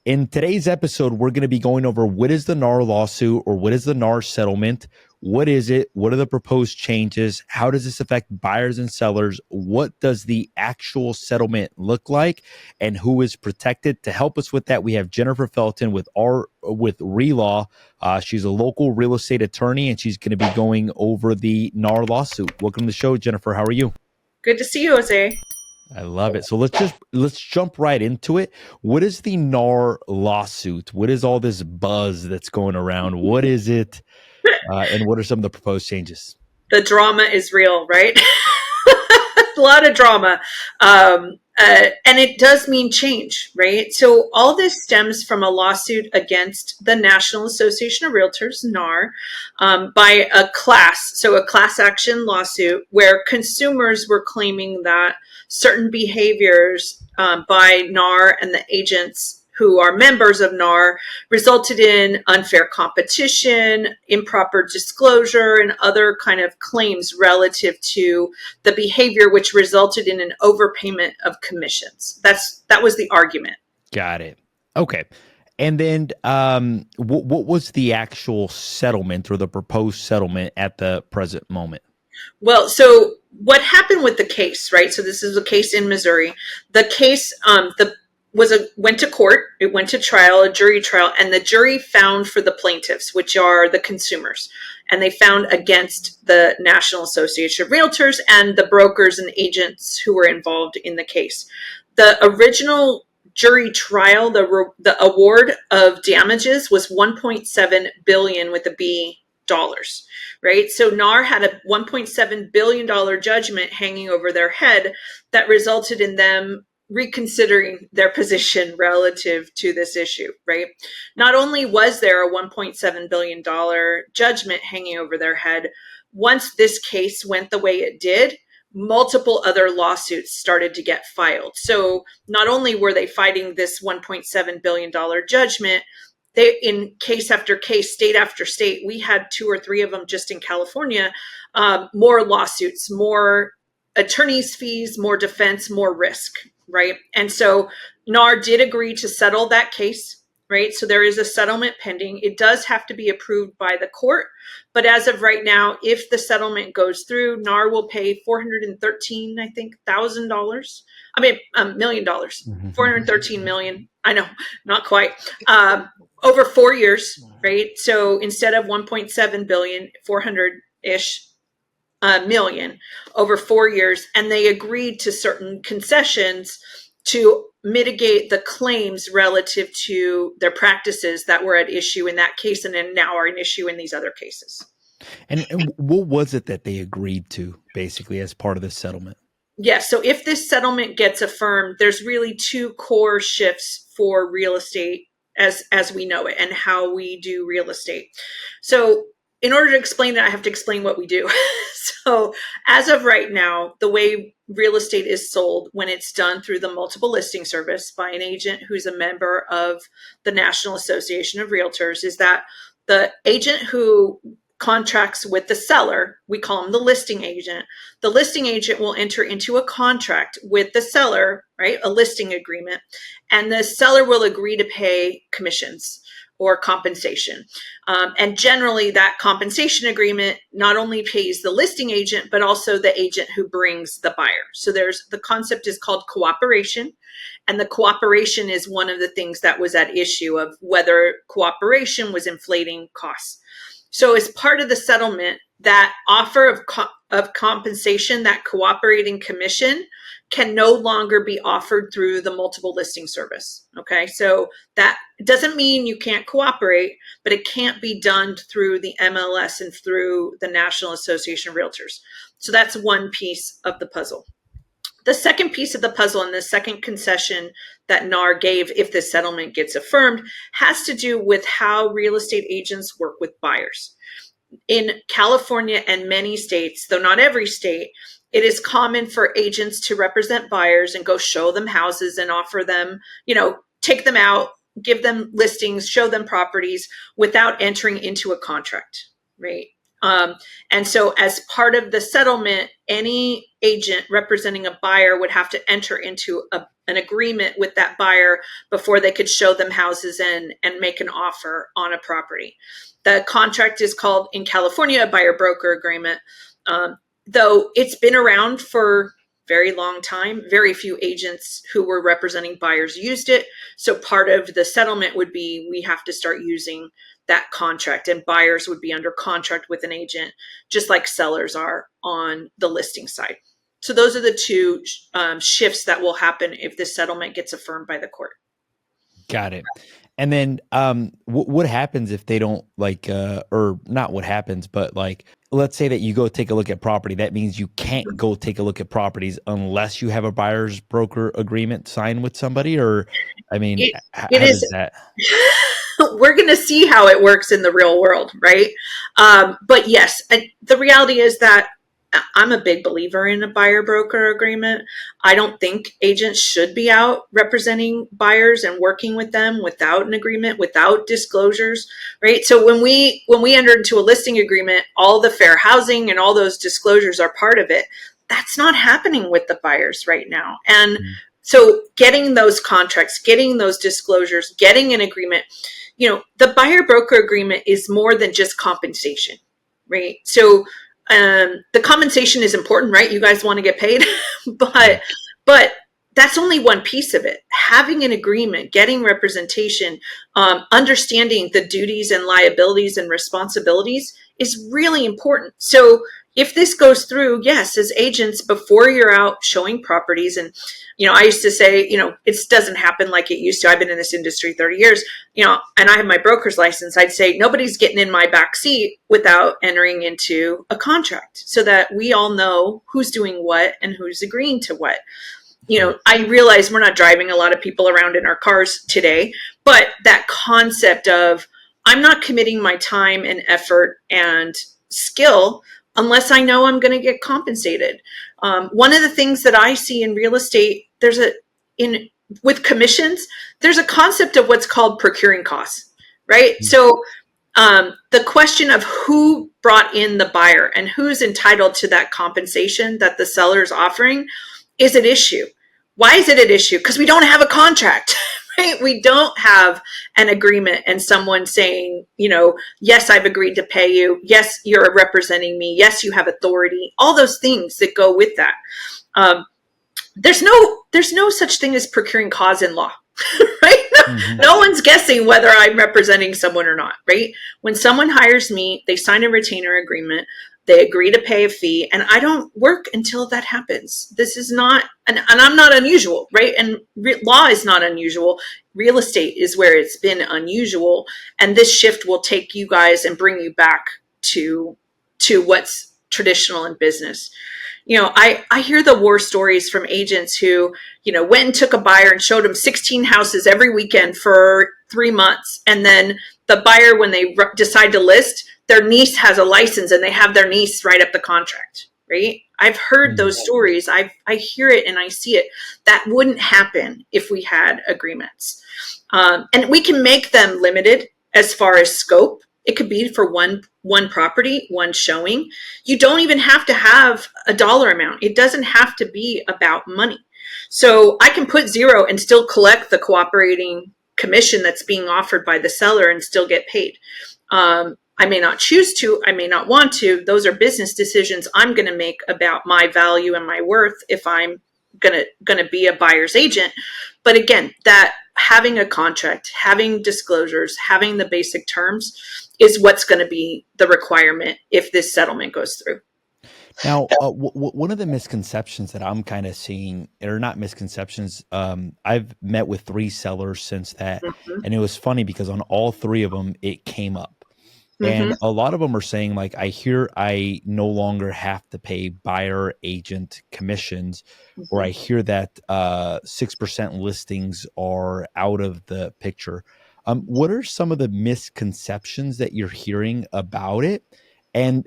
In today's episode, we're going to be going over what is the NAR lawsuit or what is the NAR settlement? What is it? What are the proposed changes? How does this affect buyers and sellers? What does the actual settlement look like? And who is protected? To help us with that, we have Jennifer Felton with ReLaw. She's a local real estate attorney, and she's going to be going over the NAR lawsuit. Welcome to the show, Jennifer. How are you? Good to see you, Jose. I love it. So let's jump right into it. What is the NAR lawsuit? What is all this buzz that's going around? What is it? And what are some of the proposed changes? The drama is real, right? A lot of drama. And it does mean change, right? So all this stems from a lawsuit against the National Association of Realtors, NAR, by a class action lawsuit where consumers were claiming that certain behaviors by NAR and the agents who are members of NAR resulted in unfair competition, improper disclosure, and other kind of claims relative to the behavior, which resulted in an overpayment of commissions. That was the argument. Got it. Okay. And then what was the actual settlement or the proposed settlement at the present moment? Well, so what happened with the case, right? So this is a case in Missouri. The case, went to court. It went to trial, a jury trial, and the jury found for the plaintiffs, which are the consumers, and they found against the National Association of Realtors and the brokers and agents who were involved in the case. The original jury trial, the award of damages was $1.7 billion with a B dollars, right? So NAR had a $1.7 billion judgment hanging over their head that resulted in them reconsidering their position relative to this issue, right? Not only was there a $1.7 billion judgment hanging over their head, once this case went the way it did, multiple other lawsuits started to get filed. So not only were they fighting this $1.7 billion judgment, they, in case after case, state after state, we had 2 or 3 of them just in California, more lawsuits, more attorney's fees, more defense, more risk, right? And so NAR did agree to settle that case, right? So there is a settlement pending. It does have to be approved by the court. But as of right now, if the settlement goes through, NAR will pay $413, I think, $1,000. I mean, $1 million, $413 million. I know, not quite. Over 4 years, right? So instead of 1.7 billion, 400-ish million over 4 years. And they agreed to certain concessions to mitigate the claims relative to their practices that were at issue in that case and then now are an issue in these other cases. And what was it that they agreed to basically as part of the settlement? Yes. So if this settlement gets affirmed, there's really 2 core shifts for real estate as we know it and how we do real estate. So in order to explain that, I have to explain what we do. So as of right now, the way real estate is sold when it's done through the multiple listing service by an agent who's a member of the National Association of Realtors is that the agent who contracts with the seller, we call him the listing agent. The listing agent will enter into a contract with the seller, right? A listing agreement, and the seller will agree to pay commissions or compensation. And generally that compensation agreement not only pays the listing agent, but also the agent who brings the buyer. So the concept is called cooperation. And the cooperation is one of the things that was at issue of whether cooperation was inflating costs. So as part of the settlement, that offer of compensation, that cooperating commission, can no longer be offered through the multiple listing service. Okay, so that doesn't mean you can't cooperate, but it can't be done through the MLS and through the National Association of Realtors. So that's one piece of the puzzle. The second piece of the puzzle and the second concession that NAR gave if the settlement gets affirmed has to do with how real estate agents work with buyers. In California and many states, though not every state, it is common for agents to represent buyers and go show them houses and offer them, take them out, give them listings, show them properties without entering into a contract, right? And so, as part of the settlement, any agent representing a buyer would have to enter into an agreement with that buyer before they could show them houses and make an offer on a property. The contract is called in California a buyer broker agreement. Though it's been around for very long time, very few agents who were representing buyers used it. So part of the settlement would be we have to start using that contract, and buyers would be under contract with an agent, just like sellers are on the listing side. So those are the two shifts that will happen if this settlement gets affirmed by the court. Got it. And then what happens if they don't like or not what happens, but like let's say that you go take a look at property. That means you can't go take a look at properties unless you have a buyer's broker agreement signed with somebody, or I mean, how is does that? We're going to see how it works in the real world, right? But yes, the reality is that I'm a big believer in a buyer broker agreement. I don't think agents should be out representing buyers and working with them without an agreement, without disclosures, right? So when we enter into a listing agreement, all the fair housing and all those disclosures are part of it. That's not happening with the buyers right now. And so getting those contracts, getting those disclosures, getting an agreement, the buyer broker agreement is more than just compensation, right? So the compensation is important, right? You guys want to get paid, but that's only one piece of it. Having an agreement, getting representation, understanding the duties and liabilities and responsibilities is really important. So if this goes through, yes, as agents, before you're out showing properties, and I used to say, it doesn't happen like it used to. I've been in this industry 30 years, and I have my broker's license. I'd say nobody's getting in my back seat without entering into a contract so that we all know who's doing what and who's agreeing to what. I realize we're not driving a lot of people around in our cars today, but that concept of I'm not committing my time and effort and skill unless I know I'm going to get compensated. One of the things that I see in real estate, with commissions, there's a concept of what's called procuring costs, right? So the question of who brought in the buyer and who's entitled to that compensation that the seller is offering is an issue. Why is it an issue? Because we don't have a contract, right? We don't have an agreement and someone saying, yes, I've agreed to pay you. Yes, you're representing me. Yes, you have authority. All those things that go with that. There's no such thing as procuring cause in law, right? No one's guessing whether I'm representing someone or not, right? When someone hires me, they sign a retainer agreement. They agree to pay a fee, and I don't work until that happens. This is not, and I'm not unusual, right? And law is not unusual. Real estate is where it's been unusual, and this shift will take you guys and bring you back to what's traditional in business. I hear the war stories from agents who, went and took a buyer and showed them 16 houses every weekend for 3 months, and then the buyer, when they decide to list, their niece has a license and they have their niece write up the contract, right? I've heard those stories. I hear it and I see it. That wouldn't happen if we had agreements. And we can make them limited as far as scope. It could be for one property, one showing. You don't even have to have a dollar amount. It doesn't have to be about money. So I can put 0 and still collect the cooperating commission that's being offered by the seller and still get paid. I may not choose to, I may not want to. Those are business decisions I'm going to make about my value and my worth if I'm going to be a buyer's agent. But again, that having a contract, having disclosures, having the basic terms is what's going to be the requirement if this settlement goes through. Now, one of the misconceptions that I'm kind of seeing, or not misconceptions, I've met with 3 sellers since that, and it was funny because on all 3 of them, it came up. And a lot of them are saying, like, I hear I no longer have to pay buyer agent commissions, or I hear that 6% listings are out of the picture. What are some of the misconceptions that you're hearing about it? And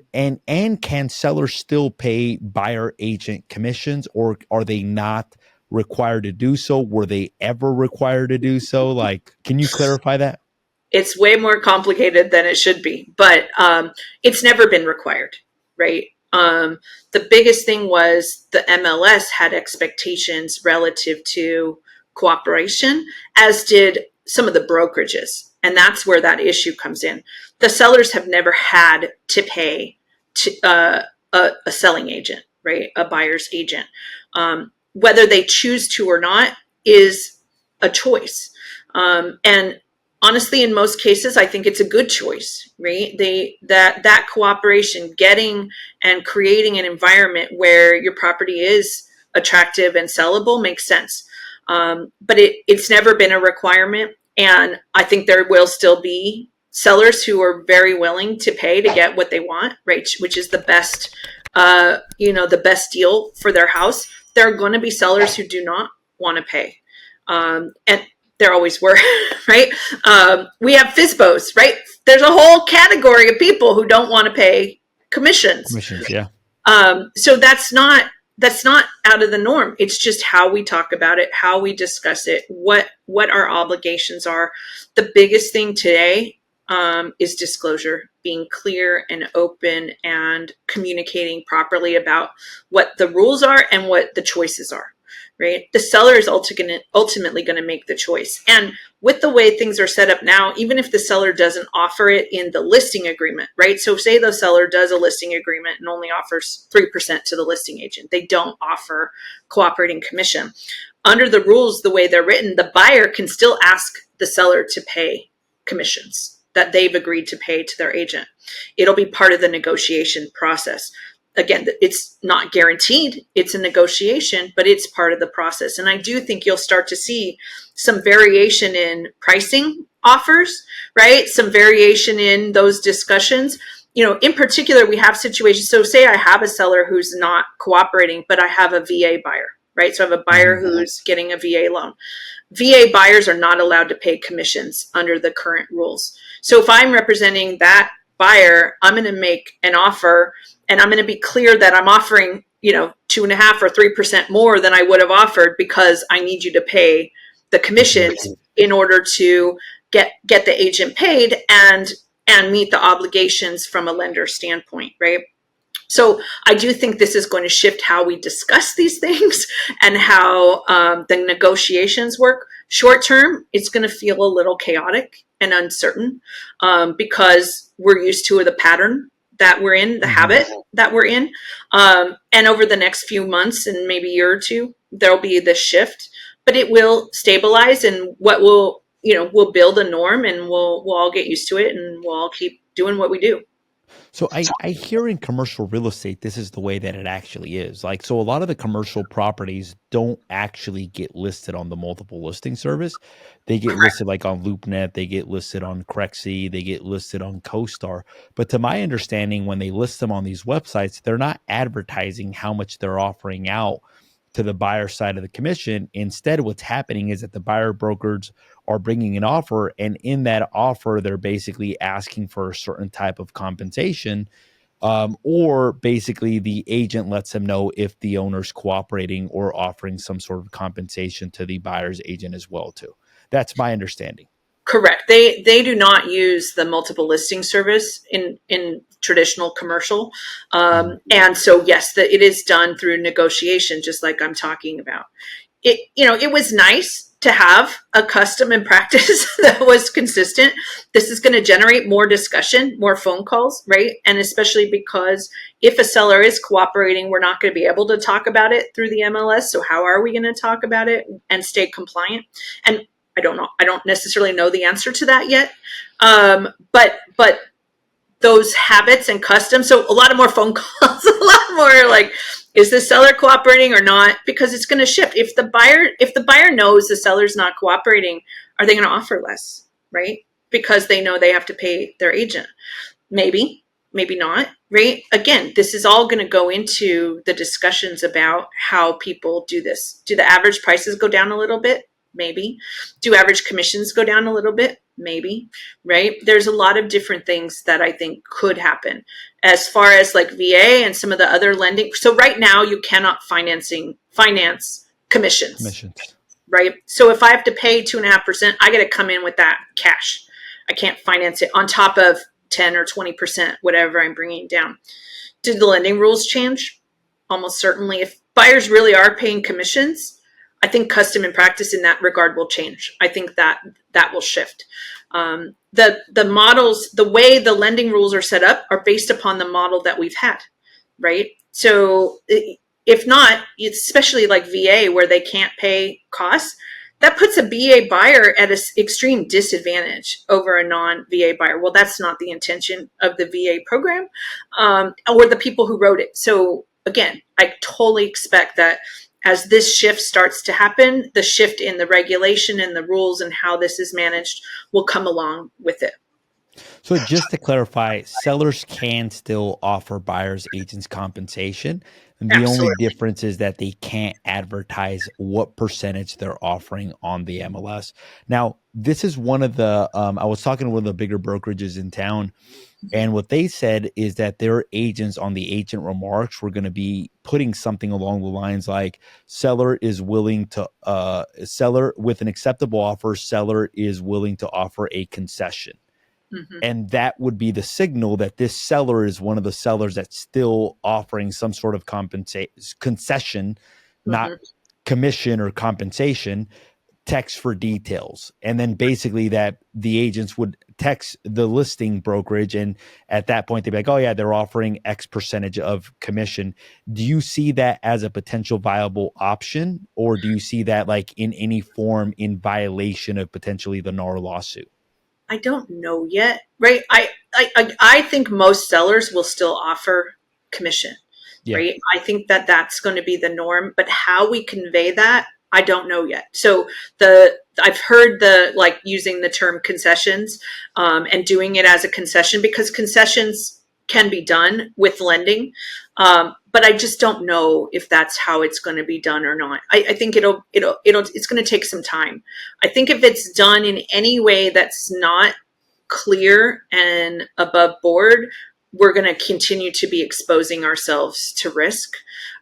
can sellers still pay buyer agent commissions, or are they not required to do so? Were they ever required to do so? Like, can you clarify that? It's way more complicated than it should be, but it's never been required, right? The biggest thing was the MLS had expectations relative to cooperation, as did some of the brokerages. And that's where that issue comes in. The sellers have never had to pay to, a selling agent, right? A buyer's agent. Whether they choose to or not is a choice. And honestly, in most cases, I think it's a good choice, right? That cooperation, getting and creating an environment where your property is attractive and sellable makes sense. But it's never been a requirement. And I think there will still be sellers who are very willing to pay to get what they want, right? Which is the best, the best deal for their house. There are going to be sellers who do not want to pay. And there always were, right? We have FSBOs, right? There's a whole category of people who don't want to pay commissions. Commissions, yeah. So that's not out of the norm. It's just how we talk about it, how we discuss it, what our obligations are. The biggest thing today is disclosure, being clear and open and communicating properly about what the rules are and what the choices are, right? The seller is ultimately going to make the choice. And with the way things are set up now, even if the seller doesn't offer it in the listing agreement, right? So say the seller does a listing agreement and only offers 3% to the listing agent. They don't offer cooperating commission. Under the rules, the way they're written, the buyer can still ask the seller to pay commissions that they've agreed to pay to their agent. It'll be part of the negotiation process. Again, it's not guaranteed. It's a negotiation, but it's part of the process. And I do think you'll start to see some variation in pricing offers, right? Some variation in those discussions. In particular, we have situations. So say I have a seller who's not cooperating, but I have a VA buyer, right? So I have a buyer who's getting a VA loan. VA buyers are not allowed to pay commissions under the current rules. So if I'm representing that buyer, I'm going to make an offer and I'm going to be clear that I'm offering, 2.5% or 3% more than I would have offered because I need you to pay the commissions in order to get the agent paid and meet the obligations from a lender standpoint, right? So I do think this is going to shift how we discuss these things and how the negotiations work. Short term, it's going to feel a little chaotic and uncertain because we're used to the pattern that we're in, the habit that we're in. And over the next few months and maybe a year or two, there'll be this shift, but it will stabilize and we'll build a norm and we'll all get used to it and we'll all keep doing what we do. So I hear in commercial real estate, this is the way that it actually is. So a lot of the commercial properties don't actually get listed on the multiple listing service. They get listed like on LoopNet, they get listed on Crexi, they get listed on CoStar. But to my understanding, when they list them on these websites, they're not advertising how much they're offering out to the buyer side of the commission. Instead, what's happening is that the buyer brokers are bringing an offer, and in that offer, they're basically asking for a certain type of compensation, or basically the agent lets them know if the owner's cooperating or offering some sort of compensation to the buyer's agent as well too. That's my understanding. Correct. They do not use the multiple listing service in traditional commercial, and so yes, it is done through negotiation, just like I'm talking about. It was nice to have a custom and practice that was consistent. This is going to generate more discussion, more phone calls, right? And especially because if a seller is cooperating, we're not going to be able to talk about it through the MLS. So how are we going to talk about it and stay compliant? And I don't know. I don't necessarily know the answer to that yet. But those habits and customs. So a lot of more phone calls, a lot more like, is the seller cooperating or not? Because it's going to shift. If the buyer knows the seller's not cooperating, are they going to offer less, right? Because they know they have to pay their agent. Maybe not, right? Again, this is all going to go into the discussions about how people do this. Do the average prices go down a little bit? Maybe. Do average commissions go down a little bit? Maybe, right? There's a lot of different things that I think could happen as far as like VA and some of the other lending. So right now you cannot finance commissions, right? So if I have to pay 2.5%, I got to come in with that cash. I can't finance it on top of 10 or 20%, whatever I'm bringing down. Did the lending rules change? Almost certainly. If buyers really are paying commissions, I think custom and practice in that regard will change. I think that will shift. The models, the way the lending rules are set up, are based upon the model that we've had, right? So if not, especially like VA where they can't pay costs, that puts a VA buyer at an extreme disadvantage over a non-VA buyer. Well, that's not the intention of the VA program, or the people who wrote it. So again, I totally expect that as this shift starts to happen, the shift in the regulation and the rules and how this is managed will come along with it. So just to clarify, sellers can still offer buyers agents compensation. And the only Absolutely. difference is that they can't advertise what percentage they're offering on the MLS. Now, this is one of the, I was talking to one of the bigger brokerages in town, and what they said is that their agents on the agent remarks were going to be putting something along the lines like seller is willing to, seller with an acceptable offer, seller is willing to offer a concession. Mm-hmm. And that would be the signal that this seller is one of the sellers that's still offering some sort of concession, not Mm-hmm. commission or compensation, text for details. And then basically that the agents would text the listing brokerage. And at that point, they'd be like, oh, yeah, they're offering X percentage of commission. Do you see that as a potential viable option? Or do you see that like in any form in violation of potentially the NAR lawsuit? I don't know yet, right? I think most sellers will still offer commission, Yeah. right? I think that that's going to be the norm, but how we convey that, I don't know yet. So I've heard the like using the term concessions, and doing it as a concession because concessions can be done with lending, but I just don't know if that's how it's going to be done or not. I think it's going to take some time. I think if it's done in any way that's not clear and above board, we're going to continue to be exposing ourselves to risk,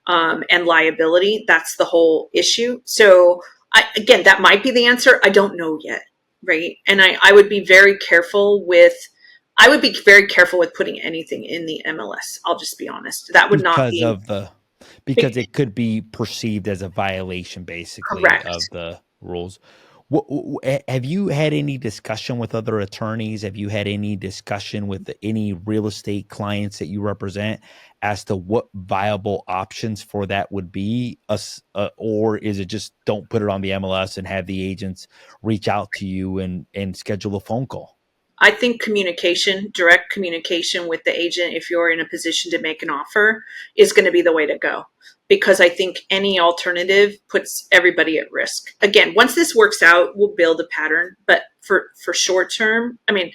and liability. That's the whole issue. So again, that might be the answer. I don't know yet, right? And I would be very careful with. I would be very careful with putting anything in the MLS. I'll just be honest. That would not because be of the because it could be perceived as a violation basically of correct. the rules. Have you had any discussion with other attorneys? Have you had any discussion with any real estate clients that you represent as to what viable options for that would be? Or is it just don't put it on the MLS and have the agents reach out to you and schedule a phone call? I think communication, direct communication with the agent, if you're in a position to make an offer, is going to be the way to go. Because I think any alternative puts everybody at risk. Again, once this works out, we'll build a pattern. But for short term, I mean,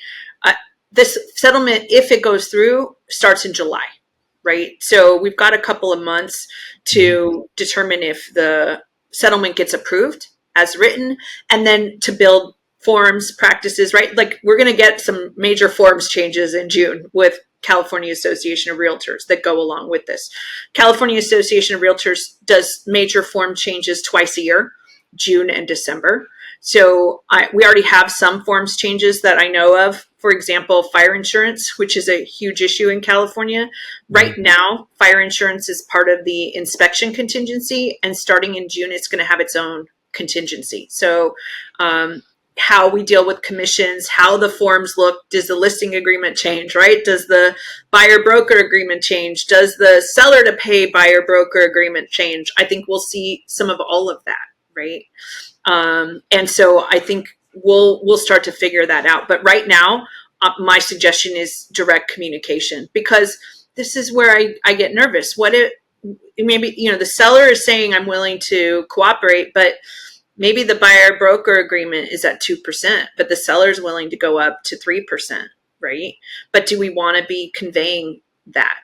this settlement, if it goes through, starts in July, right? So we've got a couple of months to determine if the settlement gets approved as written, and then to build forms, practices, right? Like we're going to get some major forms changes in June with California Association of Realtors that go along with this. California Association of Realtors does major form changes twice a year, June and December. So we already have some forms changes that I know of. For example, fire insurance, which is a huge issue in California. Right now, fire insurance is part of the inspection contingency, and starting in June, it's going to have its own contingency. So how we deal with commissions, how the forms look, does the listing agreement change, right? Does the buyer broker agreement change? Does the seller to pay buyer broker agreement change? I think we'll see some of all of that, right? And so I think we'll start to figure that out. But right now, my suggestion is direct communication, because this is where I get nervous. What if maybe, the seller is saying I'm willing to cooperate, but maybe the buyer broker agreement is at 2%, but the seller is willing to go up to 3%, right? But do we want to be conveying that?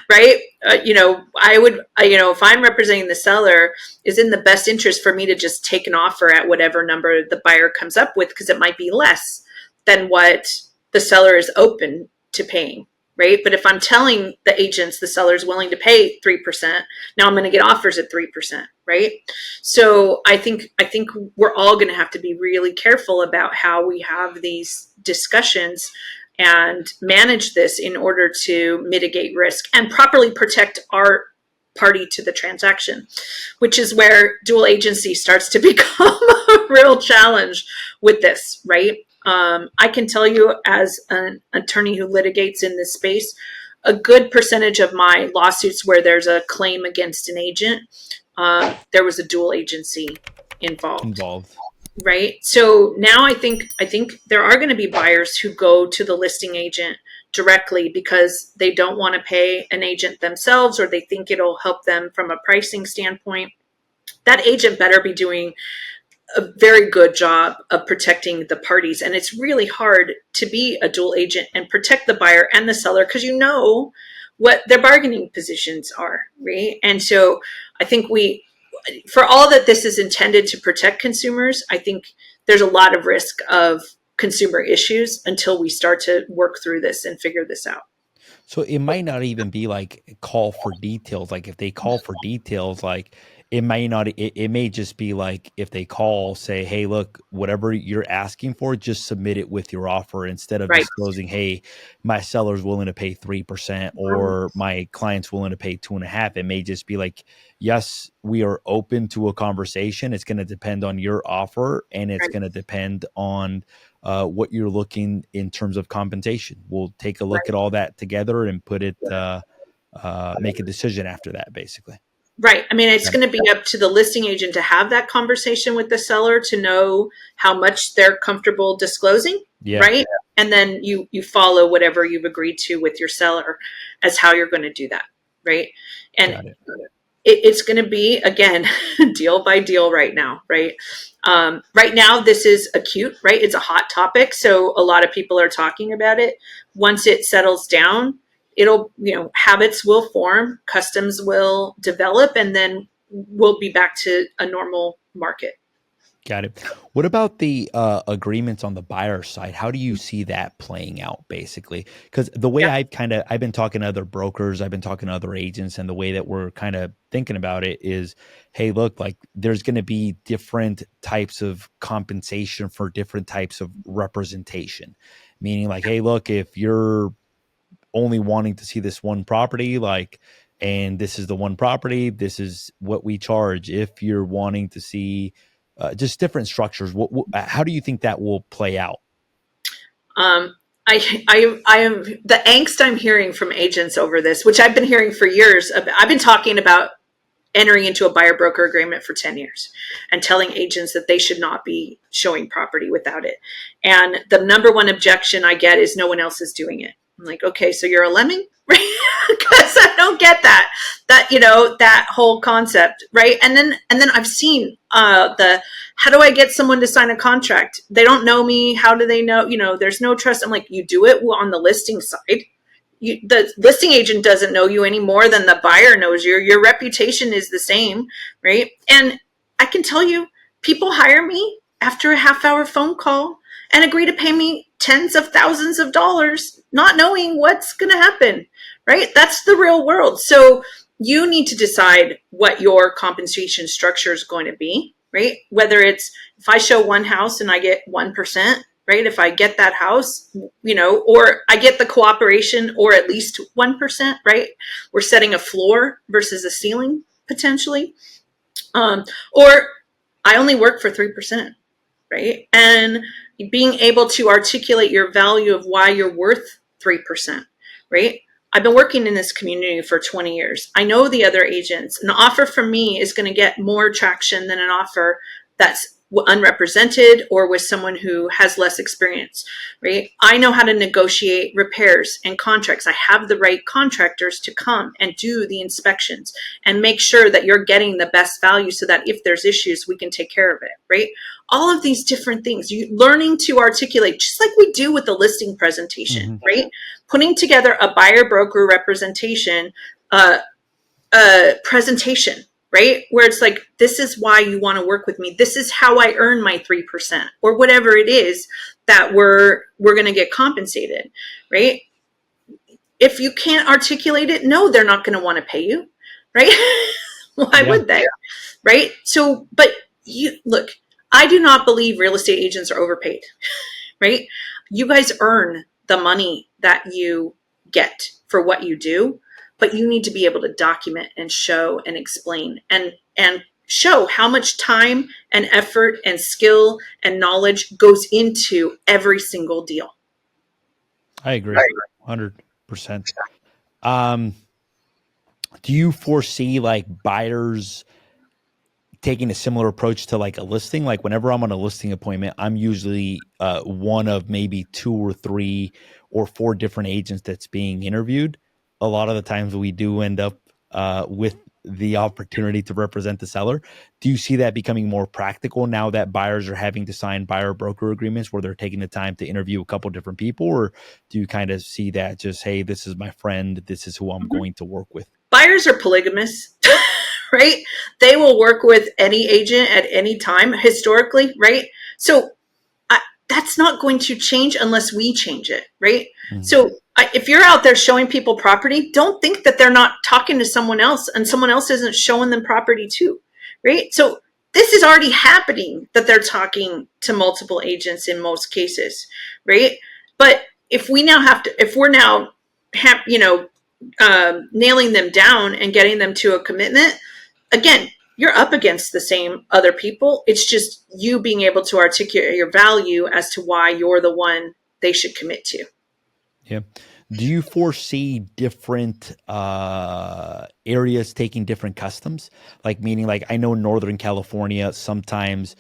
Right? I would, if I'm representing the seller, is in the best interest for me to just take an offer at whatever number the buyer comes up with, because it might be less than what the seller is open to paying, right? But if I'm telling the agents the seller's willing to pay 3%, now I'm going to get offers at 3%, right? So I think we're all going to have to be really careful about how we have these discussions and manage this in order to mitigate risk and properly protect our party to the transaction, which is where dual agency starts to become a real challenge with this, right? I can tell you, as an attorney who litigates in this space, a good percentage of my lawsuits where there's a claim against an agent, there was a dual agency involved. Involved. Right. So now I think there are going to be buyers who go to the listing agent directly because they don't want to pay an agent themselves, or they think it'll help them from a pricing standpoint. That agent better be doing a very good job of protecting the parties. And it's really hard to be a dual agent and protect the buyer and the seller because you know what their bargaining positions are, right? And so I think for all that this is intended to protect consumers, I think there's a lot of risk of consumer issues until we start to work through this and figure this out. So it might not even be like call for details. Like if they call for details, like it may not, it may just be like if they call, say, hey, look, whatever you're asking for, just submit it with your offer instead of Right. disclosing, hey, my seller's willing to pay 3% or my client's willing to pay 2.5%. It may just be like, yes, we are open to a conversation. It's going to depend on your offer, and it's Right. going to depend on what you're looking in terms of compensation. We'll take a look Right. at all that together and put it, make a decision after that, basically. Right. I mean, it's Got it. going to be up to the listing agent to have that conversation with the seller to know how much they're comfortable disclosing, Yeah, right? And then you follow whatever you've agreed to with your seller as how you're going to do that, right? And got it. it's going to be, again, deal by deal right now, right? Right now, this is acute, right? It's a hot topic. So a lot of people are talking about it. Once it settles down, it'll, habits will form, customs will develop, and then we'll be back to a normal market. Got it. What about the agreements on the buyer side? How do you see that playing out, basically? Because the way Yeah. I've been talking to other brokers, I've been talking to other agents, and the way that we're kind of thinking about it is, hey, look, like there's going to be different types of compensation for different types of representation. Meaning, like, hey, look, if you're only wanting to see this one property, like, and this is the one property, this is what we charge. If you're wanting to see just different structures, how do you think that will play out? Um, I am the angst I'm hearing from agents over this, which I've been hearing for years. I've been talking about entering into a buyer broker agreement for 10 years and telling agents that they should not be showing property without it. And the number one objection I get is no one else is doing it. I'm like, okay, so you're a lemming? Right? Because I don't get that whole concept, right? And then I've seen the how do I get someone to sign a contract? They don't know me. How do they know? There's no trust. I'm like, you do it on the listing side. The listing agent doesn't know you any more than the buyer knows you. Your reputation is the same, right? And I can tell you, people hire me after a half-hour phone call and agree to pay me tens of thousands of dollars, not knowing what's going to happen, right? That's the real world. So you need to decide what your compensation structure is going to be, right? Whether it's if I show one house and I get 1%, right? If I get that house, or I get the cooperation or at least 1%, right? We're setting a floor versus a ceiling potentially. Or I only work for 3%, right? And being able to articulate your value of why you're worth 3%, right? I've been working in this community for 20 years. I know the other agents. An offer from me is going to get more traction than an offer that's unrepresented or with someone who has less experience, right? I know how to negotiate repairs and contracts. I have the right contractors to come and do the inspections and make sure that you're getting the best value so that if there's issues, we can take care of it, right? All of these different things, you learning to articulate, just like we do with the listing presentation, right? Putting together a buyer broker representation, presentation, right? Where it's like, this is why you want to work with me. This is how I earn my 3% or whatever it is that we're going to get compensated, right? if you can't articulate it, no, they're not going to want to pay you, right? Why Yeah, would they? Right? So, but you look, I do not believe real estate agents are overpaid, right? You guys earn the money that you get for what you do, but you need to be able to document and show and explain and show how much time and effort and skill and knowledge goes into every single deal. I agree, 100%. Um, do you foresee like buyers taking a similar approach to like a listing? Like whenever I'm on a listing appointment, I'm usually one of maybe 2 or 3 or 4 different agents that's being interviewed. A lot of the times we do end up with the opportunity to represent the seller. Do you see that becoming more practical now that buyers are having to sign buyer broker agreements where they're taking the time to interview a couple different people? Or do you kind of see that just, hey, this is my friend, this is who I'm Mm-hmm. going to work with? Buyers are polygamous. Right? They will work with any agent at any time historically, right? So that's not going to change unless we change it, right? Mm-hmm. So if you're out there showing people property, don't think that they're not talking to someone else and someone else isn't showing them property too, right? So this is already happening that they're talking to multiple agents in most cases, right? But if we now have to, if we're now, nailing them down and getting them to a commitment, again, you're up against the same other people. It's just you being able to articulate your value as to why you're the one they should commit to. Yeah. Do you foresee different areas taking different customs? Like meaning, like I know Northern California sometimes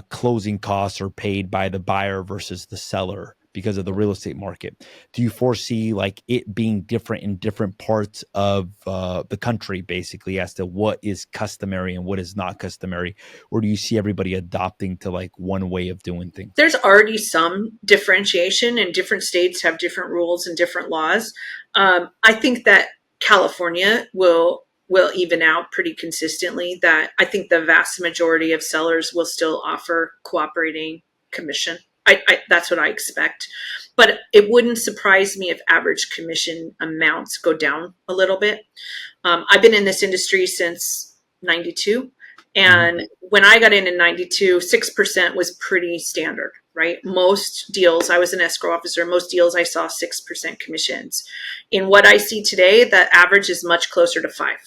closing costs are paid by the buyer versus the seller because of the real estate market. Do you foresee like it being different in different parts of the country, basically, as to what is customary and what is not customary, or do you see everybody adopting to like one way of doing things? There's already some differentiation, and different states have different rules and different laws. I think that California will even out pretty consistently. That I think the vast majority of sellers will still offer cooperating commission. That's what I expect. But it wouldn't surprise me if average commission amounts go down a little bit. I've been in this industry since 92. And when I got in 92, 6% was pretty standard, right? Most deals, I was an escrow officer, most deals I saw 6% commissions. In what I see today, that average is much closer to 5,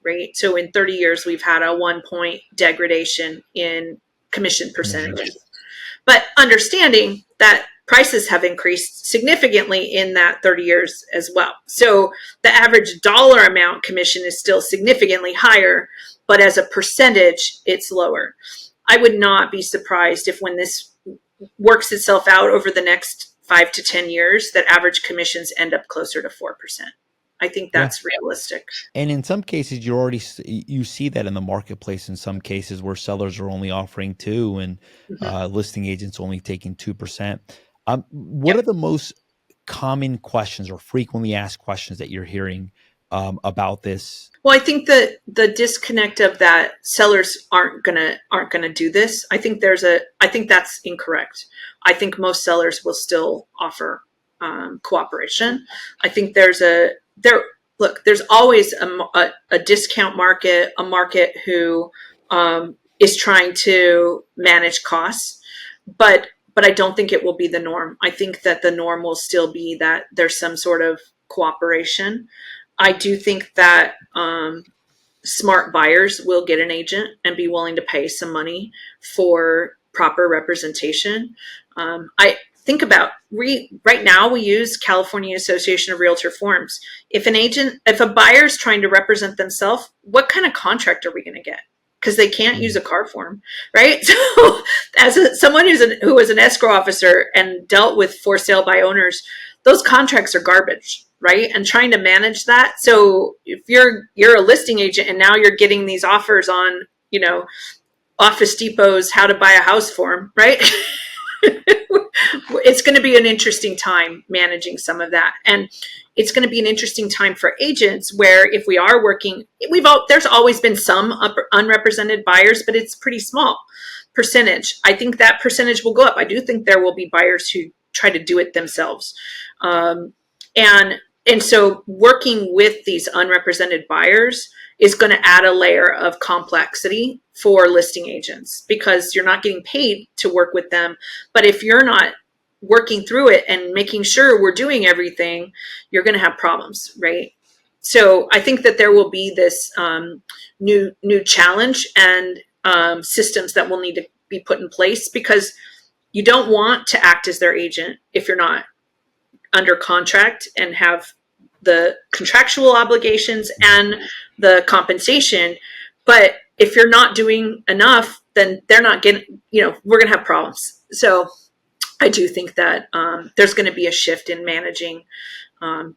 right? So in 30 years, we've had a 1 point degradation in commission percentages. But understanding that prices have increased significantly in that 30 years as well. So the average dollar amount commission is still significantly higher, but as a percentage, it's lower. I would not be surprised if when this works itself out over the next 5 to 10 years, that average commissions end up closer to 4%. I think that's realistic. And in some cases, you see that in the marketplace. In some cases, where sellers are only offering 2, and listing agents only taking 2%. What are the most common questions or frequently asked questions that you're hearing about this? Well, I think that the disconnect of that sellers aren't gonna do this. I think that's incorrect. I think most sellers will still offer cooperation. I think there's always a discount market, a market who is trying to manage costs, but I don't think it will be the norm. I think that the norm will still be that there's some sort of cooperation. I do think that smart buyers will get an agent and be willing to pay some money for proper representation. I think about right now we use California Association of Realtor forms. If a buyer's trying to represent themselves, what kind of contract are we going to get? Because they can't use a car form, right? So, as someone who was an escrow officer and dealt with for sale by owners, those contracts are garbage, right? And trying to manage that. So if you're a listing agent and now you're getting these offers on, Office Depot's How to Buy a House form, right? It's going to be an interesting time managing some of that. And it's going to be an interesting time for agents where if we are working, there's always been some unrepresented buyers, but it's pretty small percentage. I think that percentage will go up. I do think there will be buyers who try to do it themselves. And And so working with these unrepresented buyers is going to add a layer of complexity for listing agents because you're not getting paid to work with them. But if you're not working through it and making sure we're doing everything, you're going to have problems, right? So I think that there will be this new challenge and systems that will need to be put in place because you don't want to act as their agent if you're not under contract and have the contractual obligations and the compensation. But if you're not doing enough, then they're not getting, we're going to have problems. So I do think that there's going to be a shift in managing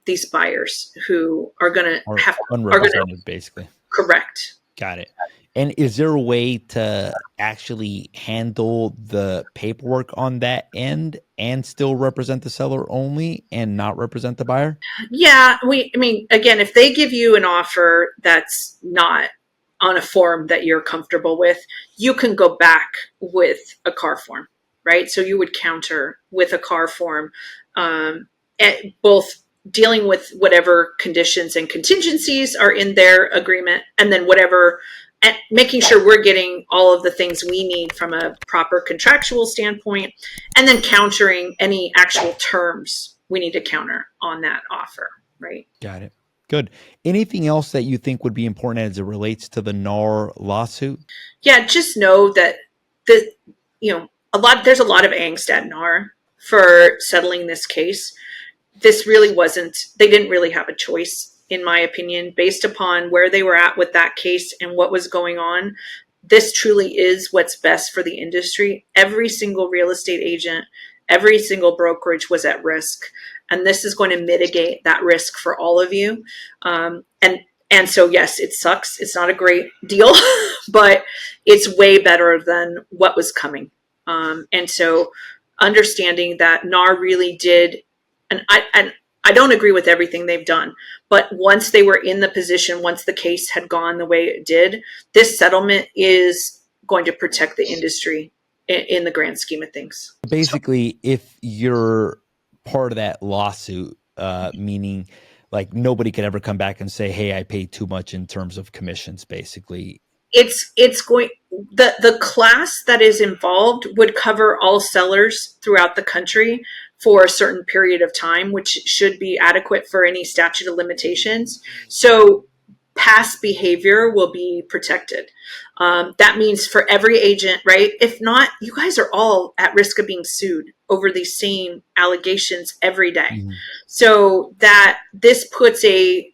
these buyers who are going to Or have unrepresented, basically. Correct. Got it. And is there a way to actually handle the paperwork on that end and still represent the seller only and not represent the buyer? Yeah, I mean, again, if they give you an offer that's not on a form that you're comfortable with, you can go back with a CAR form, right? So you would counter with a CAR form, both dealing with whatever conditions and contingencies are in their agreement, and then and making sure we're getting all of the things we need from a proper contractual standpoint, and then countering any actual terms we need to counter on that offer, right? Got it. Good. Anything else that you think would be important as it relates to the NAR lawsuit? Yeah, just know that there's a lot of angst at NAR for settling this case. This really wasn't, they didn't really have a choice, in my opinion, based upon where they were at with that case and what was going on. This truly is what's best for the industry. Every single real estate agent, every single brokerage was at risk. And this is going to mitigate that risk for all of you. And so, yes, it sucks. It's not a great deal, but it's way better than what was coming. And so understanding that NAR really did, and I don't agree with everything they've done, but once they were in the position, once the case had gone the way it did, this settlement is going to protect the industry in the grand scheme of things. Basically, if you're part of that lawsuit, meaning like nobody could ever come back and say, hey, I paid too much in terms of commissions, basically. It's going, the class that is involved would cover all sellers throughout the country for a certain period of time, which should be adequate for any statute of limitations. So past behavior will be protected. That means for every agent, right? If not, you guys are all at risk of being sued over these same allegations every day. Mm-hmm. So that this puts a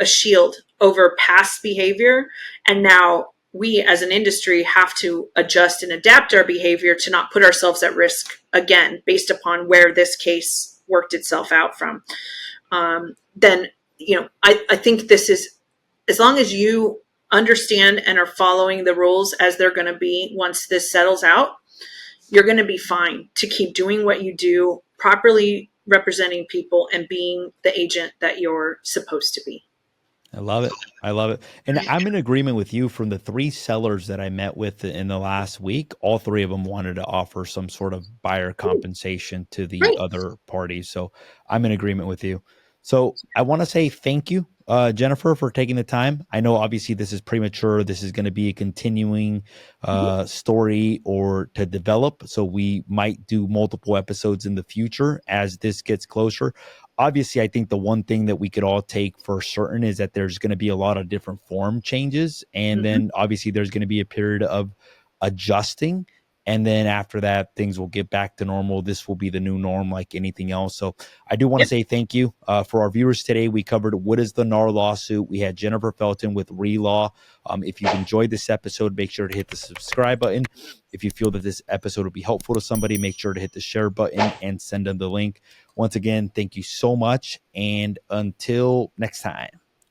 shield over past behavior. And now we as an industry have to adjust and adapt our behavior to not put ourselves at risk again, based upon where this case worked itself out from. Then, I think this is, as long as you understand and are following the rules as they're going to be once this settles out, you're going to be fine to keep doing what you do, properly representing people and being the agent that you're supposed to be. I love it. I love it. And I'm in agreement with you. From the 3 sellers that I met with in the last week, all 3 of them wanted to offer some sort of buyer compensation to the other parties. So I'm in agreement with you. So I want to say thank you, Jennifer, for taking the time. I know obviously this is premature. This is going to be a continuing story or to develop. So we might do multiple episodes in the future as this gets closer. Obviously, I think the one thing that we could all take for certain is that there's going to be a lot of different form changes. And then obviously there's going to be a period of adjusting. And then after that, things will get back to normal. This will be the new norm like anything else. So I do want to say thank you for our viewers today. We covered what is the NAR lawsuit. We had Jennifer Felton with ReLaw. If you've enjoyed this episode, make sure to hit the subscribe button. If you feel that this episode will be helpful to somebody, make sure to hit the share button and send them the link. Once again, thank you so much. And until next time.